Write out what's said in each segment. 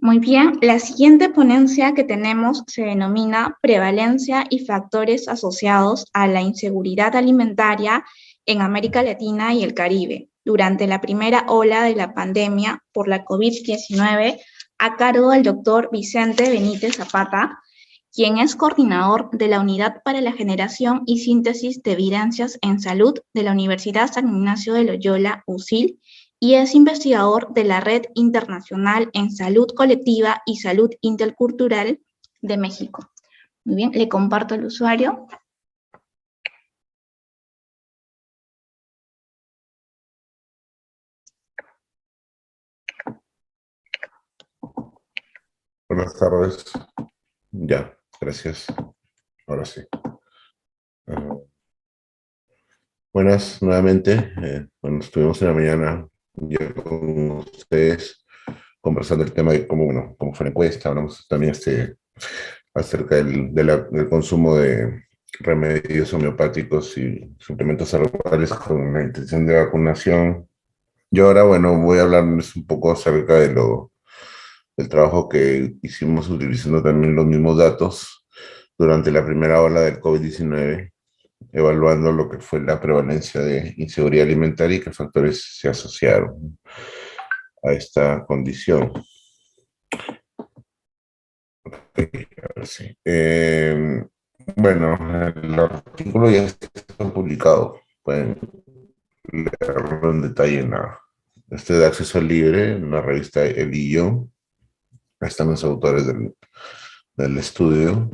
Muy bien, la siguiente ponencia que tenemos se denomina Prevalencia y factores asociados a la inseguridad alimentaria en América Latina y el Caribe durante la primera ola de la pandemia por la COVID-19, a cargo del doctor Vicente Benítez Zapata, quien es coordinador de la Unidad para la Generación y Síntesis de Evidencias en Salud de la Universidad San Ignacio de Loyola, USIL, y es investigador de la Red Internacional en Salud Colectiva y Salud Intercultural de México. Muy bien, le comparto el usuario. Buenas tardes. Ya, gracias. Ahora sí. Buenas nuevamente. Bueno, estuvimos en la mañana ya con ustedes conversando el tema de cómo fue la encuesta. Hablamos también acerca del consumo de remedios homeopáticos y suplementos herbales con la intención de vacunación. Yo ahora, bueno, voy a hablarles un poco acerca del trabajo que hicimos utilizando también los mismos datos durante la primera ola del COVID-19, evaluando lo que fue la prevalencia de inseguridad alimentaria y qué factores se asociaron a esta condición. Sí. Bueno, el artículo ya está publicado. Pueden leerlo en detalle de acceso libre en la revista El Hilo. Ahí están los autores del estudio.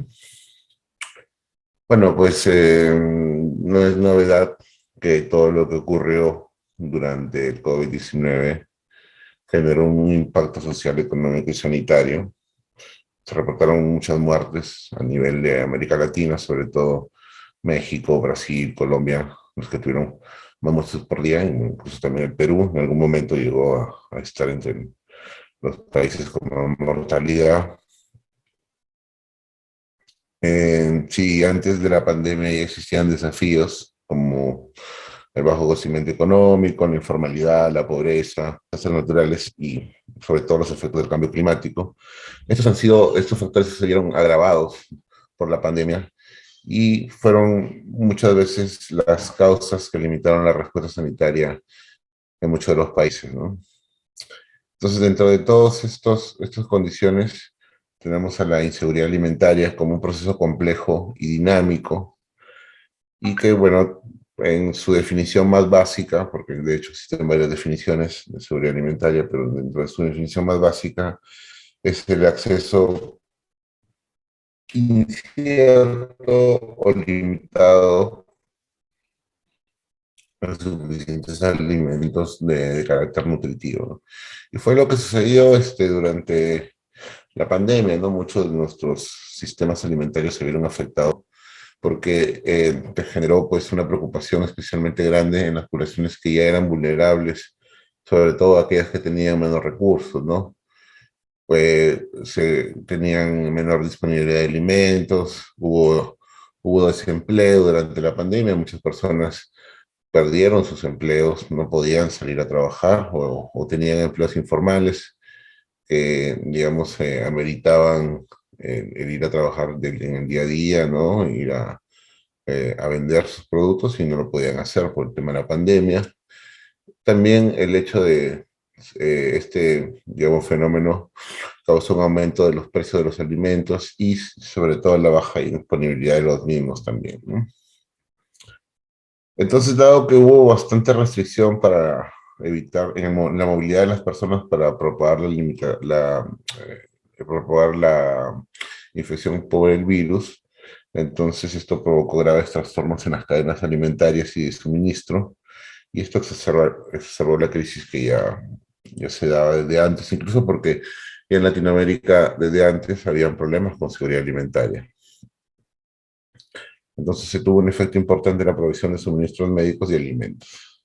Bueno, pues no es novedad que todo lo que ocurrió durante el COVID-19 generó un impacto social, económico y sanitario. Se reportaron muchas muertes a nivel de América Latina, sobre todo México, Brasil, Colombia, los que tuvieron más muertes por día, incluso también el Perú en algún momento llegó a estar entre los países con más mortalidad. Sí, antes de la pandemia ya existían desafíos como el bajo crecimiento económico, la informalidad, la pobreza, desastres naturales y sobre todo los efectos del cambio climático. Estos factores se vieron agravados por la pandemia y fueron muchas veces las causas que limitaron la respuesta sanitaria en muchos de los países, ¿no? Entonces, dentro de todas estas condiciones, tenemos a la inseguridad alimentaria como un proceso complejo y dinámico, y que, bueno, en su definición más básica, porque de hecho existen varias definiciones de seguridad alimentaria, pero dentro de su definición más básica es el acceso incierto o limitado a suficientes alimentos de carácter nutritivo, ¿no? Y fue lo que sucedió durante la pandemia, ¿no? Muchos de nuestros sistemas alimentarios se vieron afectados porque generó pues una preocupación especialmente grande en las poblaciones que ya eran vulnerables, sobre todo aquellas que tenían menos recursos, ¿no? Pues tenían menor disponibilidad de alimentos, hubo desempleo durante la pandemia, muchas personas perdieron sus empleos, no podían salir a trabajar o tenían empleos informales que, digamos, ameritaban el ir a trabajar en el día a día, ¿no? Ir a vender sus productos y no lo podían hacer por el tema de la pandemia. También el hecho de digamos, fenómeno causó un aumento de los precios de los alimentos y sobre todo la baja disponibilidad de los mismos también, ¿no? Entonces, dado que hubo bastante restricción para evitar la movilidad de las personas para propagar la infección por el virus, entonces esto provocó graves trastornos en las cadenas alimentarias y de suministro, y esto exacerbó la crisis que ya se daba desde antes, incluso porque ya en Latinoamérica desde antes habían problemas con seguridad alimentaria. Entonces se tuvo un efecto importante en la provisión de suministros médicos y alimentos.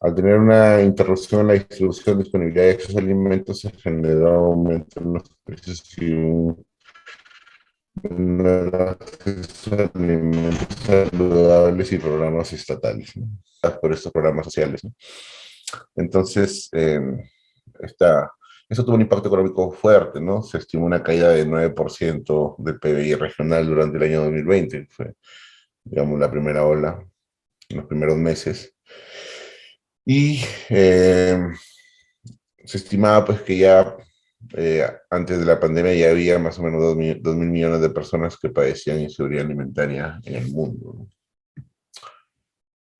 Al tener una interrupción en la distribución, disponibilidad y acceso a alimentos, se generó un aumento en los precios y un acceso a alimentos saludables y programas estatales, ¿no? Por estos programas sociales, ¿no? Entonces, Eso tuvo un impacto económico fuerte, ¿no? Se estimó una caída de 9% del PBI regional durante el año 2020, fue, digamos, la primera ola, en los primeros meses. Y se estimaba pues que ya antes de la pandemia ya había más o menos 2.000 millones de personas que padecían inseguridad alimentaria en el mundo, ¿no?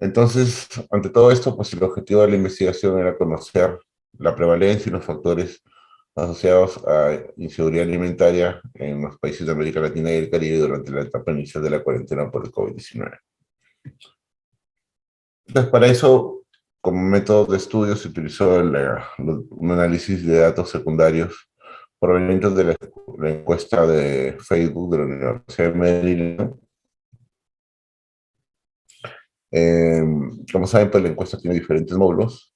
Entonces, ante todo esto, pues el objetivo de la investigación era conocer la prevalencia y los factores asociados a inseguridad alimentaria en los países de América Latina y el Caribe durante la etapa inicial de la cuarentena por el COVID-19. Entonces, para eso, como método de estudio, se utilizó un análisis de datos secundarios provenientes de la encuesta de Facebook de la Universidad de Maryland. Eh, Como saben, pues la encuesta tiene diferentes módulos,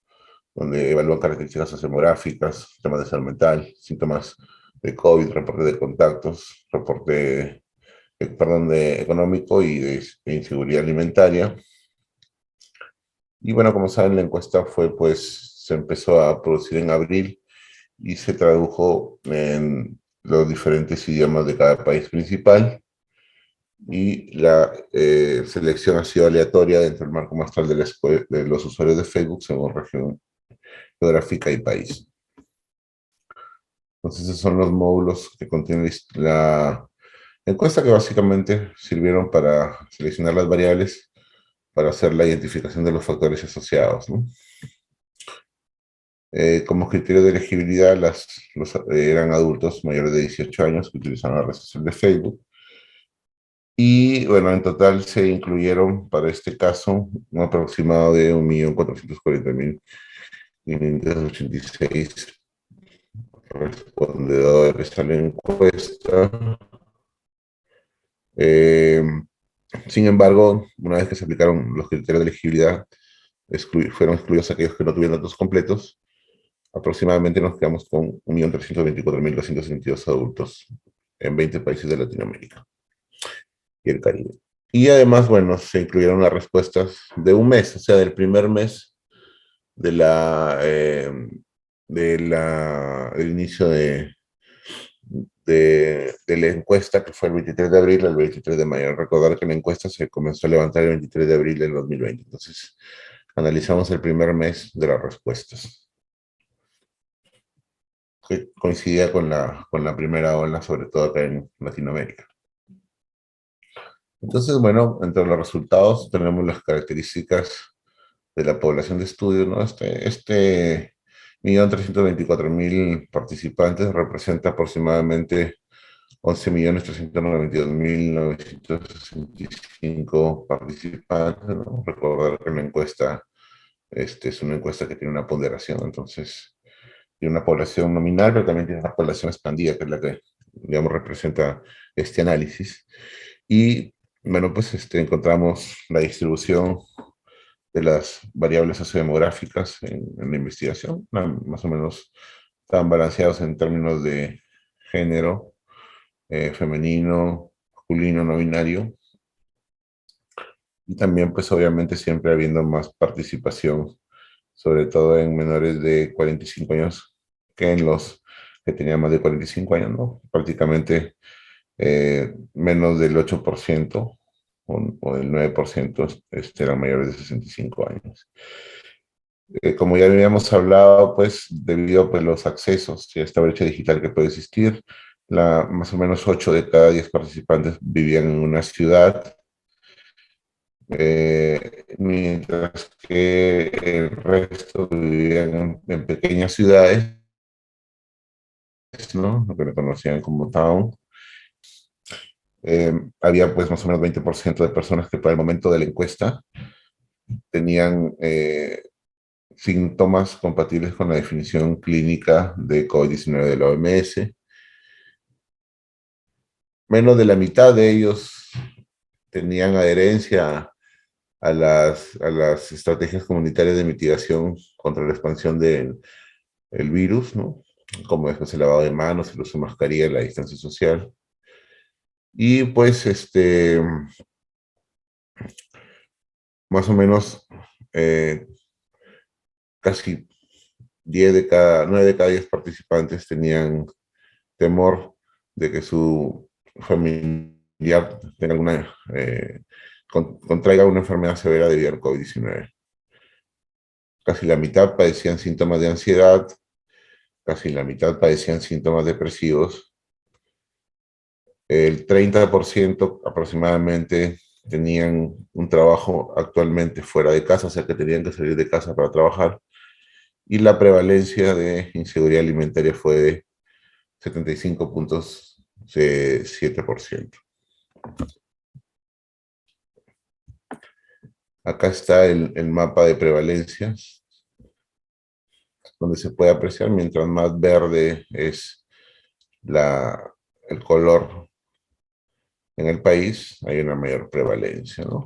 donde evalúan características sociodemográficas, temas de salud mental, síntomas de COVID, reporte de contactos, reporte, perdón, de económico y de inseguridad alimentaria. Y bueno, como saben, la encuesta fue, pues, se empezó a producir en abril y se tradujo en los diferentes idiomas de cada país principal. Y la selección ha sido aleatoria dentro del marco muestral de los usuarios de Facebook según región geográfica y país. Entonces, esos son los módulos que contiene la encuesta, que básicamente sirvieron para seleccionar las variables para hacer la identificación de los factores asociados, ¿no? Como criterio de elegibilidad, eran adultos mayores de 18 años que utilizaban la red social de Facebook. Y bueno, en total se incluyeron para este caso un aproximado de 1.440.586 respondedores a la encuesta. Eh, Sin embargo, una vez que se aplicaron los criterios de elegibilidad, fueron excluidos aquellos que no tuvieron datos completos. Aproximadamente nos quedamos con 1.324.262 adultos en 20 países de Latinoamérica y el Caribe. Y además, bueno, se incluyeron las respuestas de un mes, o sea, del primer mes de del inicio de la encuesta, que fue el 23 de abril al 23 de mayo. Recordar que la encuesta se comenzó a levantar el 23 de abril del 2020. Entonces, analizamos el primer mes de las respuestas, que coincidía con la primera ola, sobre todo acá en Latinoamérica. Entonces, bueno, entre los resultados tenemos las características de la población de estudio, ¿no? Este 1.324.000 participantes representa aproximadamente 11.392.965 participantes, ¿no? Recordar que la encuesta es una encuesta que tiene una ponderación, entonces tiene una población nominal, pero también tiene una población expandida, que es la que, digamos, representa este análisis. Y bueno, pues encontramos la distribución de las variables sociodemográficas en la investigación, más o menos estaban balanceados en términos de género, femenino, masculino, no binario, y también pues obviamente siempre habiendo más participación, sobre todo en menores de 45 años que en los que tenían más de 45 años, ¿no? Prácticamente menos del 8% o el 9% eran mayores de 65 años. Como ya habíamos hablado, pues debido a pues, los accesos y a esta brecha digital que puede existir, más o menos 8 de cada 10 participantes vivían en una ciudad, mientras que el resto vivían en pequeñas ciudades, ¿no? Lo que le conocían como town. Había pues más o menos 20% de personas que para el momento de la encuesta tenían síntomas compatibles con la definición clínica de COVID-19 de la OMS. Menos de la mitad de ellos tenían adherencia a las estrategias comunitarias de mitigación contra la expansión del el virus, ¿no? Como es el lavado de manos, el uso de mascarilla, la distancia social. Y pues, más o menos, casi 9 de cada 10 participantes tenían temor de que su familiar tenga contraiga una enfermedad severa debido al COVID-19. Casi la mitad padecían síntomas de ansiedad, casi la mitad padecían síntomas depresivos. El 30% aproximadamente tenían un trabajo actualmente fuera de casa, o sea que tenían que salir de casa para trabajar. Y la prevalencia de inseguridad alimentaria fue de 75.7%. Acá está el mapa de prevalencias, donde se puede apreciar, mientras más verde es el color en el país, hay una mayor prevalencia, ¿no?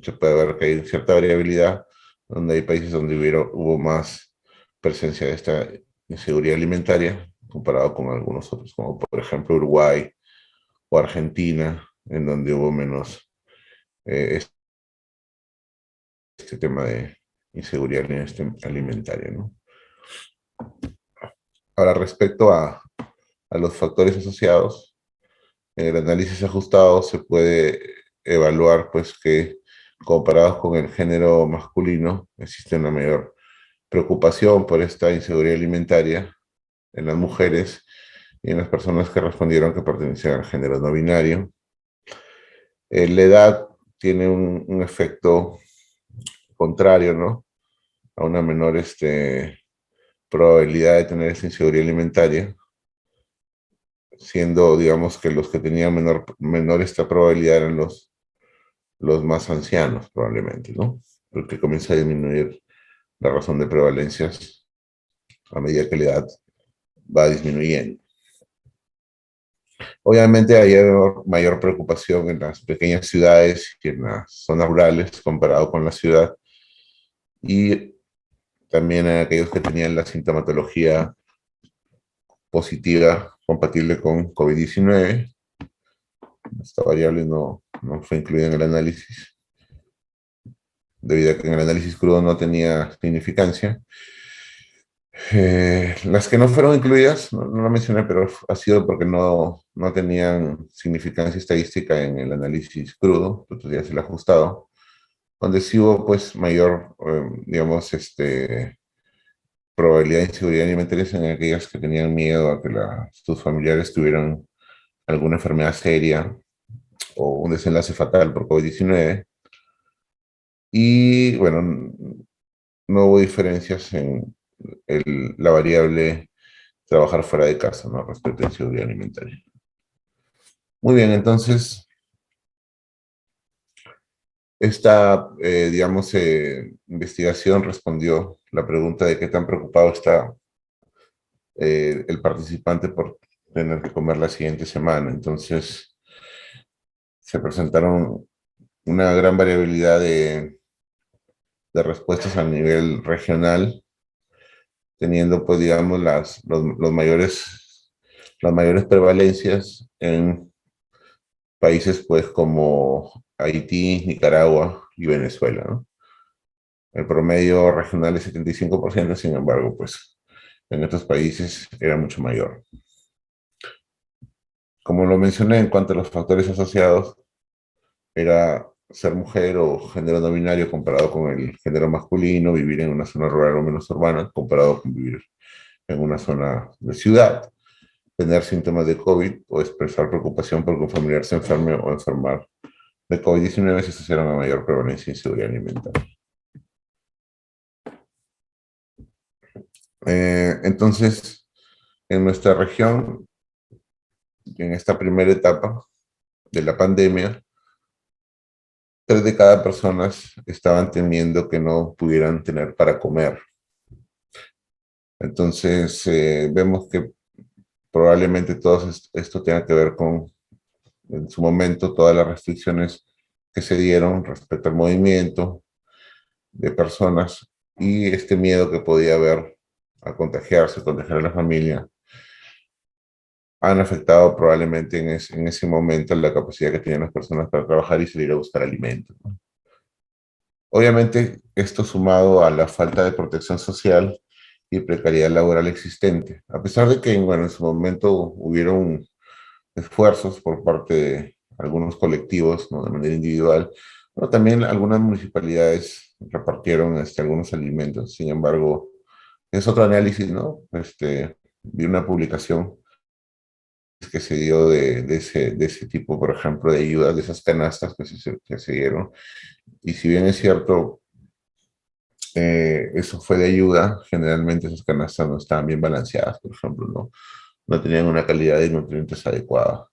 Se puede ver que hay cierta variabilidad, donde hay países donde hubo más presencia de esta inseguridad alimentaria, comparado con algunos otros, como por ejemplo Uruguay o Argentina, en donde hubo menos este tema de inseguridad alimentaria, ¿no? Ahora, respecto a los factores asociados, en el análisis ajustado se puede evaluar pues que comparados con el género masculino existe una mayor preocupación por esta inseguridad alimentaria en las mujeres y en las personas que respondieron que pertenecían al género no binario. La edad tiene un efecto contrario, ¿no? A una menor probabilidad de tener esta inseguridad alimentaria, siendo, digamos, que los que tenían menor esta probabilidad eran los más ancianos, probablemente, ¿no? Porque comienza a disminuir la razón de prevalencias a medida que la edad va disminuyendo. Obviamente hay mayor preocupación en las pequeñas ciudades y en las zonas rurales comparado con la ciudad, y también en aquellos que tenían la sintomatología positiva compatible con COVID-19. Esta variable no fue incluida en el análisis, debido a que en el análisis crudo no tenía significancia. Las que no fueron incluidas, no lo mencioné, pero ha sido porque no tenían significancia estadística en el análisis crudo, entonces ya se le ha ajustado, donde sí hubo pues mayor, digamos, probabilidad de inseguridad alimentaria en aquellas que tenían miedo a que sus familiares tuvieran alguna enfermedad seria o un desenlace fatal por COVID-19. Y bueno, no hubo diferencias en la variable trabajar fuera de casa, ¿no? Respecto a la inseguridad alimentaria. Muy bien, entonces, esta, digamos, investigación respondió la pregunta de qué tan preocupado está el participante por tener que comer la siguiente semana. Entonces, se presentaron una gran variabilidad de respuestas a nivel regional, teniendo, pues, digamos, las mayores prevalencias en países, pues, como Haití, Nicaragua y Venezuela, ¿no? El promedio regional es 75%, sin embargo, pues, en estos países era mucho mayor. Como lo mencioné, en cuanto a los factores asociados, era ser mujer o género no binario comparado con el género masculino, vivir en una zona rural o menos urbana comparado con vivir en una zona de ciudad, tener síntomas de COVID o expresar preocupación porque un familiar se enferme o enfermar de COVID-19 se asociaron a mayor prevalencia de inseguridad alimentaria. Entonces, en nuestra región, en esta primera etapa de la pandemia, 3 de cada personas estaban temiendo que no pudieran tener para comer. Entonces, vemos que probablemente todo esto tenga que ver con, en su momento, todas las restricciones que se dieron respecto al movimiento de personas y este miedo que podía haber a contagiarse, contagiar a la familia, han afectado probablemente en ese momento la capacidad que tenían las personas para trabajar y salir a buscar alimentos, ¿no? Obviamente, esto sumado a la falta de protección social y precariedad laboral existente. A pesar de que, bueno, en su momento hubieron esfuerzos por parte de algunos colectivos, ¿no? De manera individual, pero también algunas municipalidades repartieron algunos alimentos. Sin embargo, es otro análisis, ¿no? Vi una publicación que se dio de ese tipo, por ejemplo, de ayudas, de esas canastas que se dieron. Y si bien es cierto, eso fue de ayuda, generalmente esas canastas no estaban bien balanceadas, por ejemplo, ¿no? No tenían una calidad de nutrientes adecuada.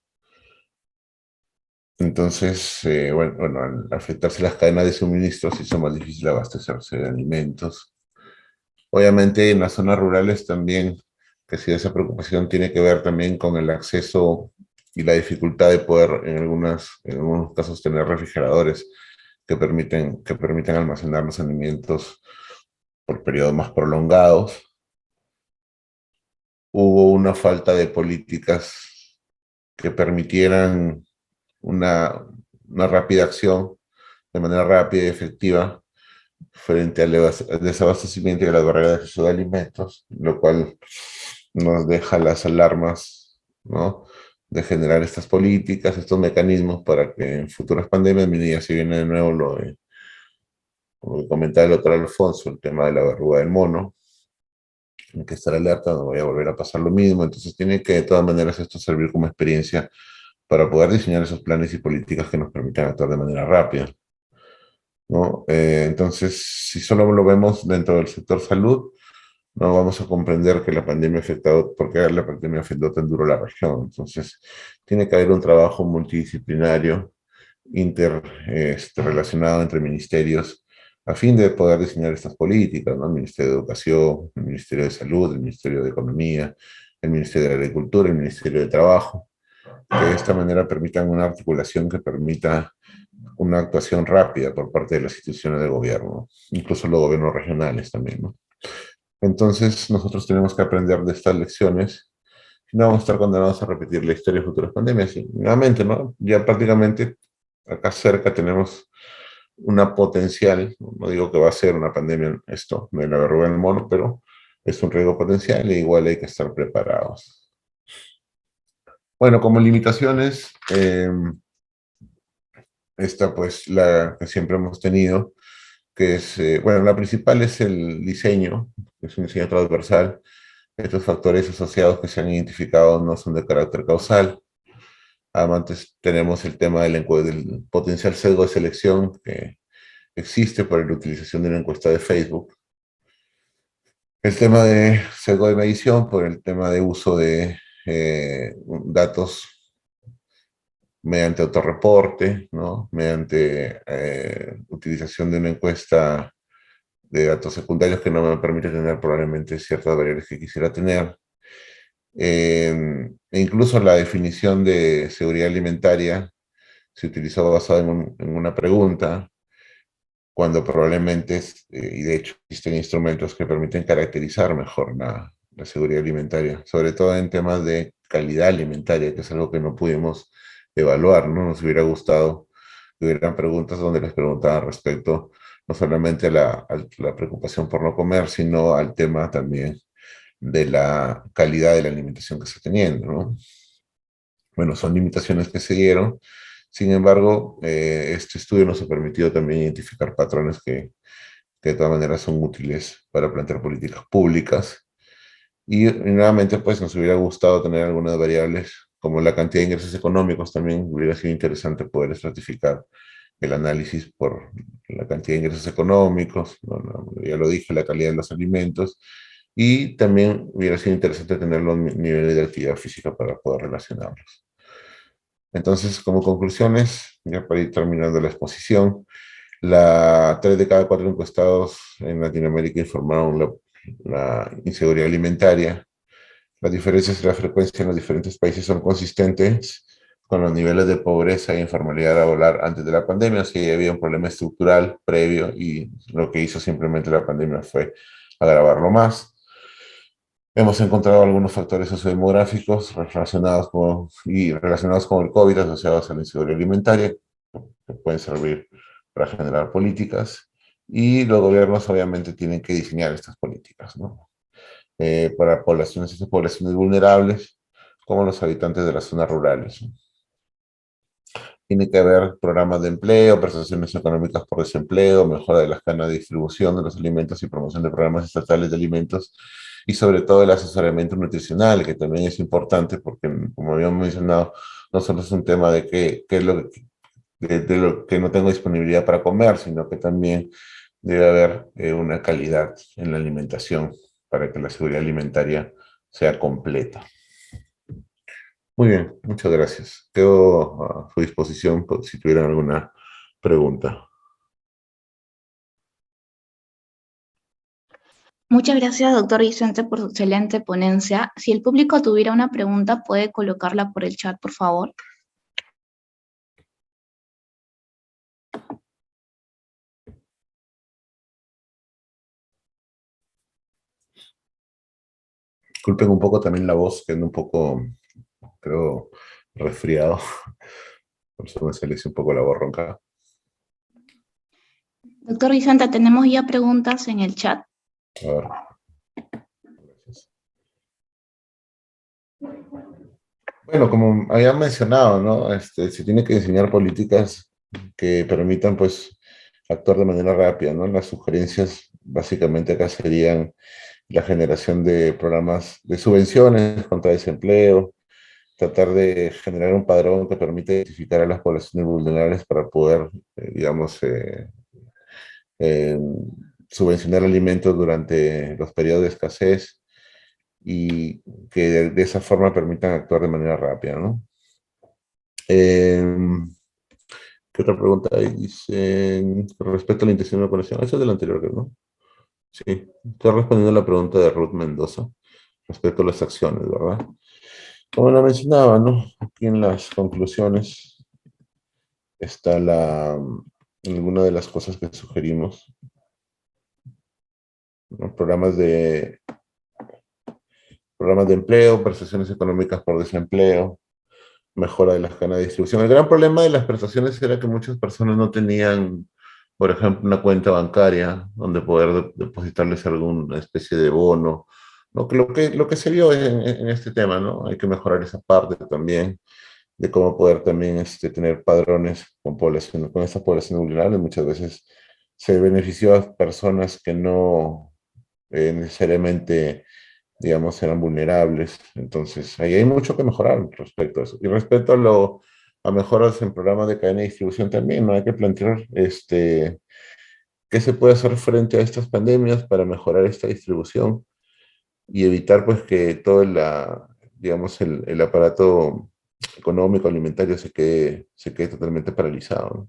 Entonces, bueno, al afectarse las cadenas de suministro, se hizo más difícil abastecerse de alimentos. Obviamente, en las zonas rurales también, que si esa preocupación tiene que ver también con el acceso y la dificultad de poder, en algunos casos, tener refrigeradores que permiten almacenar los alimentos por periodos más prolongados. Hubo una falta de políticas que permitieran una, una rápida acción de manera rápida y efectiva frente al desabastecimiento y a las barreras de acceso de alimentos, lo cual nos deja las alarmas, ¿no? De generar estas políticas, estos mecanismos para que en futuras pandemias, mira, si viene de nuevo como que comentaba el doctor Alfonso, el tema de la verruga del mono, hay que estar alerta, no vaya a volver a pasar lo mismo, entonces tiene que de todas maneras esto servir como experiencia para poder diseñar esos planes y políticas que nos permitan actuar de manera rápida, ¿no? Entonces, si solo lo vemos dentro del sector salud, no vamos a comprender que la pandemia ha afectado, por qué la pandemia afectó tan duro a la región. Entonces, tiene que haber un trabajo multidisciplinario, relacionado entre ministerios, a fin de poder diseñar estas políticas, ¿no? El Ministerio de Educación, el Ministerio de Salud, el Ministerio de Economía, el Ministerio de Agricultura, el Ministerio de Trabajo, que de esta manera permitan una articulación que permita una actuación rápida por parte de las instituciones de gobierno, incluso los gobiernos regionales también, ¿no? Entonces, nosotros tenemos que aprender de estas lecciones. No vamos a estar condenados a repetir la historia de futuras pandemias. Y nuevamente, ¿no? Ya prácticamente acá cerca tenemos una potencial, no digo que va a ser una pandemia esto, de la verruga del mono, pero es un riesgo potencial e igual hay que estar preparados. Bueno, como limitaciones, esta pues la que siempre hemos tenido, que es, bueno, la principal es el diseño, que es un diseño transversal. Estos factores asociados que se han identificado no son de carácter causal. Además, tenemos el tema del potencial sesgo de selección que existe por la utilización de una encuesta de Facebook. El tema de sesgo de medición por el tema de uso de datos mediante autorreporte, ¿no? Mediante utilización de una encuesta de datos secundarios que no me permite tener probablemente ciertas variables que quisiera tener. E incluso la definición de seguridad alimentaria se utilizó basada en una pregunta, cuando probablemente, y de hecho existen instrumentos que permiten caracterizar mejor la seguridad alimentaria, sobre todo en temas de calidad alimentaria, que es algo que no pudimos evaluar, ¿no? Nos hubiera gustado que hubieran preguntas donde les preguntaban respecto no solamente a la preocupación por no comer, sino al tema también de la calidad de la alimentación que se está teniendo, ¿no? Bueno, son limitaciones que se dieron. Sin embargo, este estudio nos ha permitido también identificar patrones que de todas maneras son útiles para plantear políticas públicas. Y nuevamente, pues nos hubiera gustado tener algunas variables, como la cantidad de ingresos económicos, también hubiera sido interesante poder estratificar el análisis por la cantidad de ingresos económicos, ya lo dije, la calidad de los alimentos, y también hubiera sido interesante tener los niveles de actividad física para poder relacionarlos. Entonces, como conclusiones, ya para ir terminando la exposición, 3 de cada 4 encuestados en Latinoamérica informaron la inseguridad alimentaria. Las diferencias de la frecuencia en los diferentes países son consistentes con los niveles de pobreza e informalidad laboral antes de la pandemia. O sea, había un problema estructural previo y lo que hizo simplemente la pandemia fue agravarlo más. Hemos encontrado algunos factores sociodemográficos relacionados con el COVID asociados a la inseguridad alimentaria que pueden servir para generar políticas y los gobiernos obviamente tienen que diseñar estas políticas, ¿no? para poblaciones, esas poblaciones vulnerables, como los habitantes de las zonas rurales. Tiene que haber programas de empleo, prestaciones económicas por desempleo, mejora de las cadenas de distribución de los alimentos y promoción de programas estatales de alimentos y sobre todo el asesoramiento nutricional, que también es importante porque, como habíamos mencionado, no solo es un tema de qué es lo que, de lo que no tengo disponibilidad para comer, sino que también debe haber una calidad en la alimentación para que la seguridad alimentaria sea completa. Muy bien, muchas gracias. Quedo a su disposición si tuvieran alguna pregunta. Muchas gracias, doctor Vicente, por su excelente ponencia. Si el público tuviera una pregunta, puede colocarla por el chat, por favor. Disculpen un poco también la voz, que ando un poco, creo, resfriado. Por eso me sale un poco la voz ronca. Doctor Vicente, tenemos ya preguntas en el chat. A ver. Gracias. Bueno, como había mencionado, ¿no? Se tiene que diseñar políticas que permitan, pues, actuar de manera rápida, ¿no? Las sugerencias, básicamente, acá serían la generación de programas de subvenciones contra desempleo, tratar de generar un padrón que permita identificar a las poblaciones vulnerables para poder, digamos, eh, subvencionar alimentos durante los periodos de escasez y que de esa forma permitan actuar de manera rápida, ¿no? Eh, ¿Qué otra pregunta hay? Dice, respecto a la intención de conexión, eso es del anterior, ¿no? Sí, estoy respondiendo a la pregunta de Ruth Mendoza respecto a las acciones, ¿verdad? Como lo mencionaba, ¿no? Aquí en las conclusiones está alguna de las cosas que sugerimos, ¿no? Programas de empleo, prestaciones económicas por desempleo, mejora de las cadenas de distribución. El gran problema de las prestaciones era que muchas personas no tenían, por ejemplo, una cuenta bancaria donde poder depositarles alguna especie de bono, ¿no? Lo que se vio en este tema, ¿no? Hay que mejorar esa parte también de cómo poder también tener padrones con población, con esa población vulnerable. Muchas veces se benefició a personas que no necesariamente, digamos, eran vulnerables. Entonces, ahí hay mucho que mejorar respecto a eso. Y respecto a mejoras en programas de cadena de distribución también, ¿no? Hay que plantear qué se puede hacer frente a estas pandemias para mejorar esta distribución y evitar pues que todo digamos, el aparato económico, alimentario se quede totalmente paralizado, ¿no?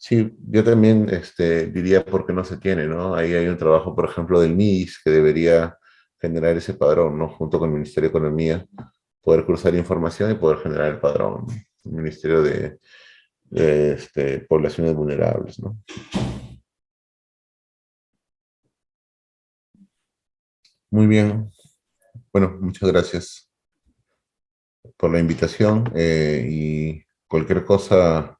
Sí, yo también diría por qué no se tiene, ¿no? Ahí hay un trabajo, por ejemplo, del MIS que debería generar ese padrón, ¿no? Junto con el Ministerio de Economía, poder cruzar información y poder generar el padrón, ¿no? El Ministerio de Poblaciones Vulnerables, ¿no? Muy bien. Bueno, muchas gracias por la invitación y cualquier cosa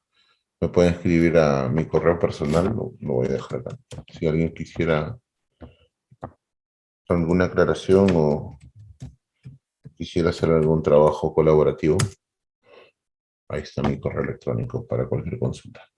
me pueden escribir a mi correo personal, lo voy a dejar acá. Si alguien quisiera alguna aclaración o quisiera hacer algún trabajo colaborativo, ahí está mi correo electrónico para cualquier consulta.